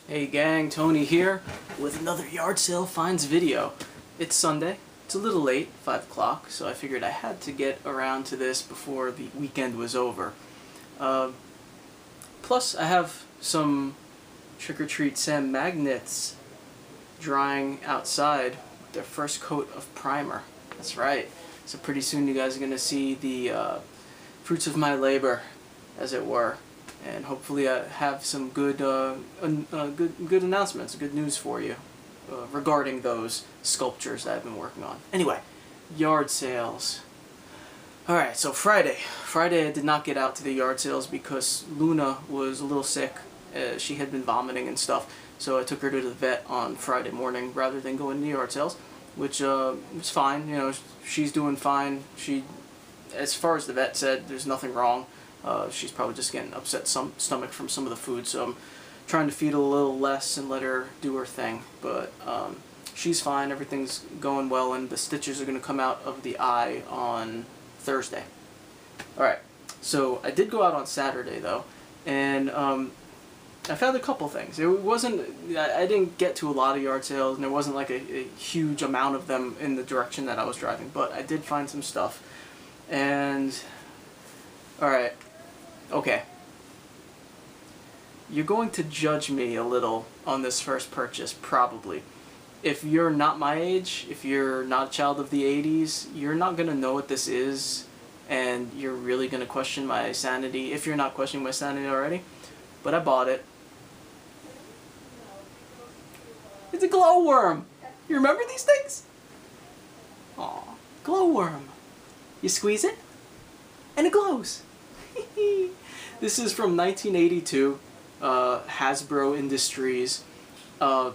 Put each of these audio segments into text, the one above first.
Hey gang, Tony here with another yard sale finds video. It's Sunday, it's a little late, 5 o'clock, so I figured I had to get around to this before the weekend was over. Plus I have some Trick or Treat Sam magnets drying outside with their first coat of primer. That's right, so pretty soon you guys are going to see the fruits of my labor, as it were. And hopefully I have some good announcements, good news for you regarding those sculptures that I've been working on. Anyway, yard sales. Alright, so Friday I did not get out to the yard sales because Luna was a little sick. She had been vomiting and stuff, so I took her to the vet on Friday morning rather than going to the yard sales, which was fine. You know, she's doing fine. As far as the vet said, there's nothing wrong. She's probably just getting upset stomach from some of the food, so I'm trying to feed a little less and let her do her thing. But she's fine, everything's going well, and the stitches are going to come out of the eye on Thursday. Alright, so I did go out on Saturday though, and I found a couple things. It wasn't, I didn't get to a lot of yard sales, and there wasn't like a huge amount of them in the direction that I was driving, but I did find some stuff. And alright. Okay, you're going to judge me a little on this first purchase, probably. If you're not my age, if you're not a child of the 80s, you're not going to know what this is, and you're really going to question my sanity, if you're not questioning my sanity already. But I bought it. It's a glowworm! You remember these things? Aw, glowworm. You squeeze it, and it glows. This is from 1982, Hasbro Industries, and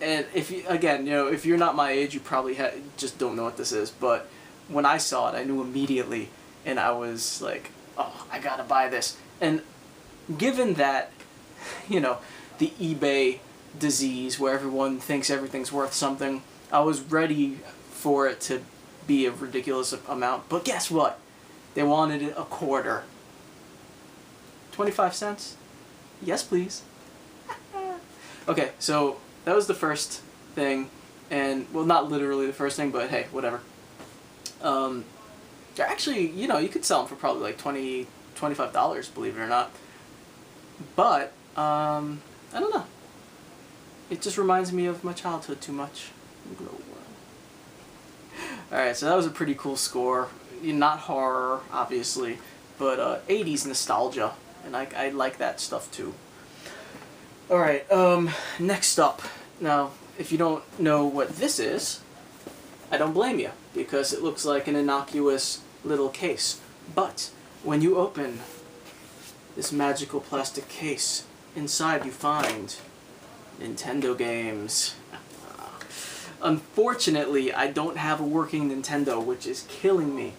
if you, again, you know, if you're not my age, you probably just don't know what this is. But when I saw it, I knew immediately, and I was like, "Oh, I gotta buy this." And given that, you know, the eBay disease where everyone thinks everything's worth something, I was ready for it to be a ridiculous amount. But guess what? They wanted it a quarter. 25 cents? Yes, please. Okay, so that was the first thing, and, well, not literally the first thing, but hey, whatever. Actually, you know, you could sell them for probably like $25, believe it or not. But, I don't know. It just reminds me of my childhood too much. Alright, so that was a pretty cool score. Not horror, obviously, but 80s nostalgia, and I like that stuff too. Alright, next up. Now, if you don't know what this is, I don't blame you, because it looks like an innocuous little case. But when you open this magical plastic case, inside you find Nintendo games. Unfortunately, I don't have a working Nintendo, which is killing me.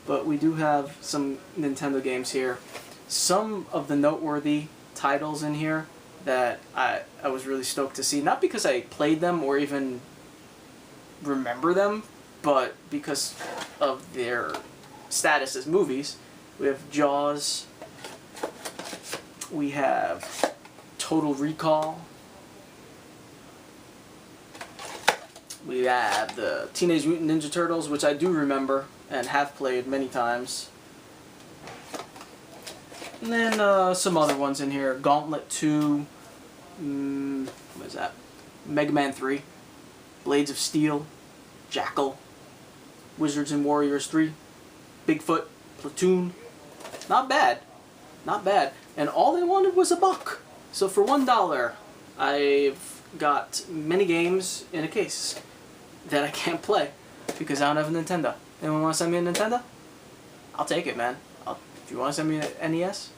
But we do have some Nintendo games here. Some of the noteworthy titles in here that I was really stoked to see. Not because I played them or even remember them, but because of their status as movies. We have Jaws. We have Total Recall. We have the Teenage Mutant Ninja Turtles, which I do remember and have played many times. And then some other ones in here. Gauntlet 2. What is that? Mega Man 3. Blades of Steel. Jackal. Wizards and Warriors 3. Bigfoot. Platoon. Not bad. Not bad. And all they wanted was $1. So for $1, I've got many games in a case that I can't play because I don't have a Nintendo. Anyone want to send me a Nintendo? I'll take it, man. If you want to send me an NES,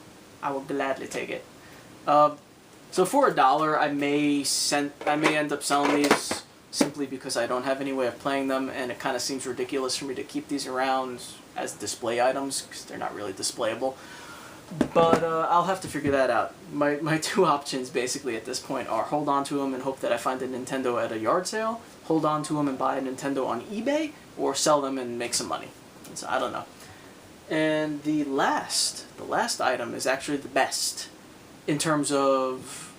I will gladly take it. So for $1, I may end up selling these simply because I don't have any way of playing them, and it kind of seems ridiculous for me to keep these around as display items because they're not really displayable. But I'll have to figure that out. My two options basically at this point are hold on to them and hope that I find a Nintendo at a yard sale, hold on to them and buy a Nintendo on eBay, or sell them and make some money. So I don't know. And the last item is actually the best in terms of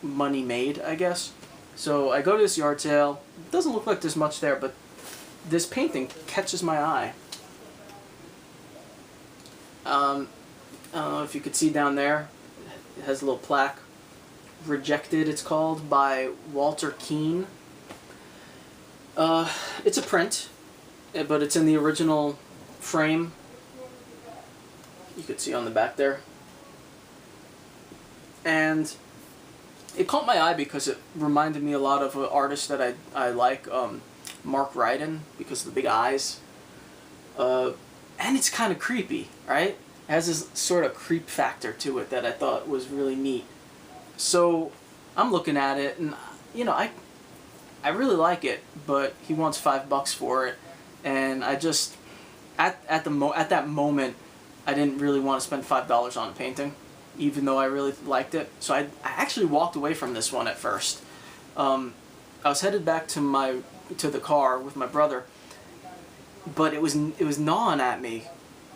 money made, I guess. So I go to this yard sale. It doesn't look like there's much there, but this painting catches my eye. I don't know if you could see down there. It has a little plaque. Rejected, it's called, by Walter Keane. It's a print, but it's in the original frame. You could see on the back there. And it caught my eye because it reminded me a lot of an artist that I like, Mark Ryden, because of the big eyes. And it's kind of creepy, right? It has this sort of creep factor to it that I thought was really neat. So I'm looking at it, and you know, I really like it, but he wants $5 for it, and I just at that moment I didn't really want to spend $5 on a painting, even though I really liked it. So I actually walked away from this one at first. I was headed back to the car with my brother, but it was gnawing at me,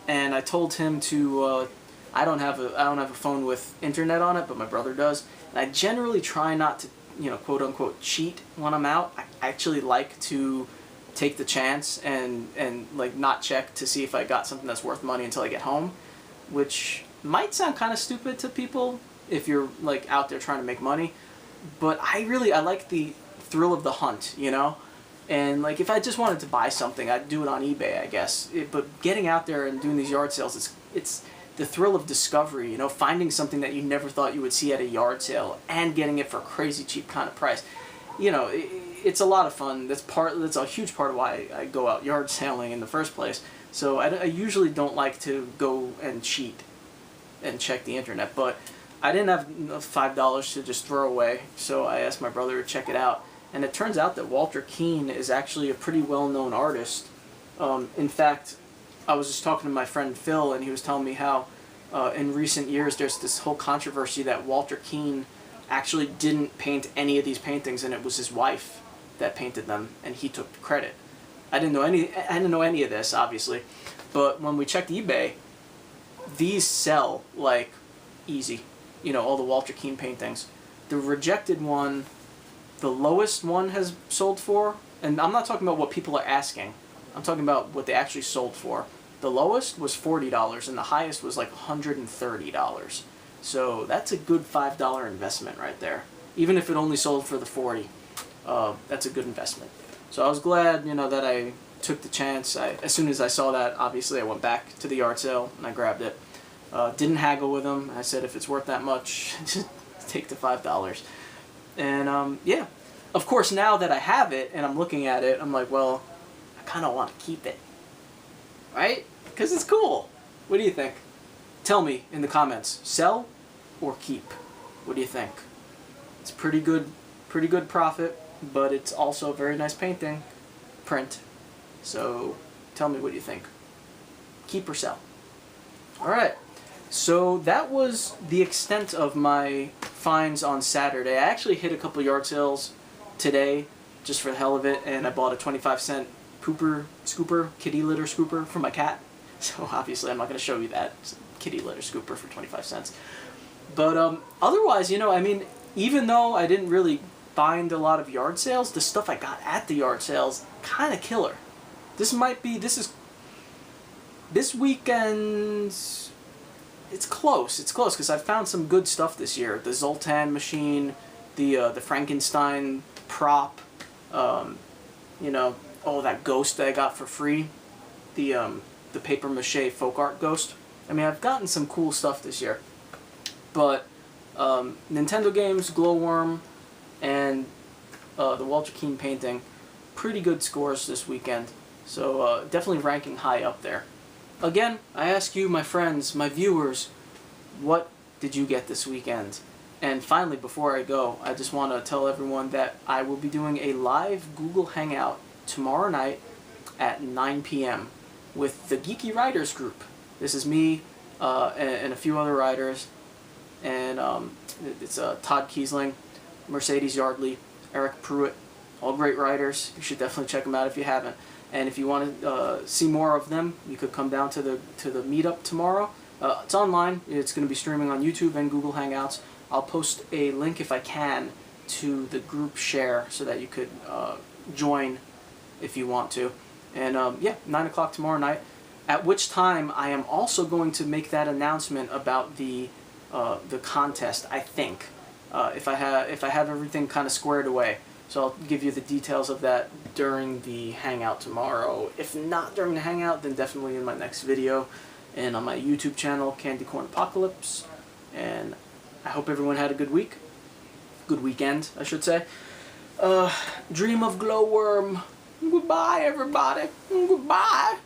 and I told him to. I don't have a phone with internet on it, but my brother does, and I generally try not to, you know, quote unquote cheat when I'm out. I actually like to take the chance and like not check to see if I got something that's worth money until I get home, which might sound kind of stupid to people if you're like out there trying to make money, but I like the thrill of the hunt, you know. And like if I just wanted to buy something, I'd do it on eBay, I guess. But getting out there and doing these yard sales, it's the thrill of discovery, you know, finding something that you never thought you would see at a yard sale and getting it for a crazy cheap kind of price. You know, it's a lot of fun. That's a huge part of why I go out yard sailing in the first place. So I usually don't like to go and cheat and check the internet, but I didn't have $5 to just throw away, so I asked my brother to check it out. And it turns out that Walter Keane is actually a pretty well-known artist. In fact, I was just talking to my friend Phil, and he was telling me how in recent years there's this whole controversy that Walter Keane actually didn't paint any of these paintings, and it was his wife that painted them, and he took the credit. I didn't know any of this, obviously, but when we checked eBay, these sell like easy. You know, all the Walter Keane paintings. The rejected one, the lowest one has sold for, and I'm not talking about what people are asking. I'm talking about what they actually sold for. The lowest was $40, and the highest was like $130. So that's a good $5 investment right there. Even if it only sold for the $40, that's a good investment. So I was glad, you know, that I took the chance. As soon as I saw that, obviously I went back to the yard sale and I grabbed it. Didn't haggle with them. I said if it's worth that much, just take the $5. And yeah, of course now that I have it and I'm looking at it, I'm like, well, I kind of want to keep it, right? Because it's cool. What do you think? Tell me in the comments, sell or keep? What do you think? It's pretty good profit, but it's also a very nice painting, print. So tell me what you think. Keep or sell? All right. So that was the extent of my finds on Saturday. I actually hit a couple yard sales today, just for the hell of it, and I bought a 25-cent kitty litter scooper for my cat. So obviously I'm not going to show you that. It's a kitty litter scooper for 25 cents. But otherwise, you know, I mean, even though I didn't really find a lot of yard sales, the stuff I got at the yard sales, kind of killer. This weekend, it's close because I've found some good stuff this year. The Zoltan machine, the Frankenstein prop, you know, oh, that ghost that I got for free, the paper mache folk art ghost. I mean, I've gotten some cool stuff this year. But Nintendo games, Glowworm, and the Walter Keane painting, pretty good scores this weekend. So definitely ranking high up there. Again, I ask you, my friends, my viewers, what did you get this weekend? And finally, before I go, I just want to tell everyone that I will be doing a live Google Hangout tomorrow night at 9 p.m. with the Geeky Writers Group. This is me and a few other writers, and it's Todd Kiesling, Mercedes Yardley, Eric Pruitt, all great writers. You should definitely check them out if you haven't. And if you want to see more of them, you could come down to the meetup tomorrow. It's online. It's going to be streaming on YouTube and Google Hangouts. I'll post a link if I can to the group share so that you could join if you want to. And yeah, 9 o'clock tomorrow night, at which time I am also going to make that announcement about the contest, I think, if I have everything kind of squared away. So I'll give you the details of that during the hangout tomorrow. If not during the hangout, then definitely in my next video and on my YouTube channel, Candy Corn Apocalypse. And I hope everyone had a good week. Good weekend, I should say. Dream of Glowworm. Goodbye, everybody. Goodbye.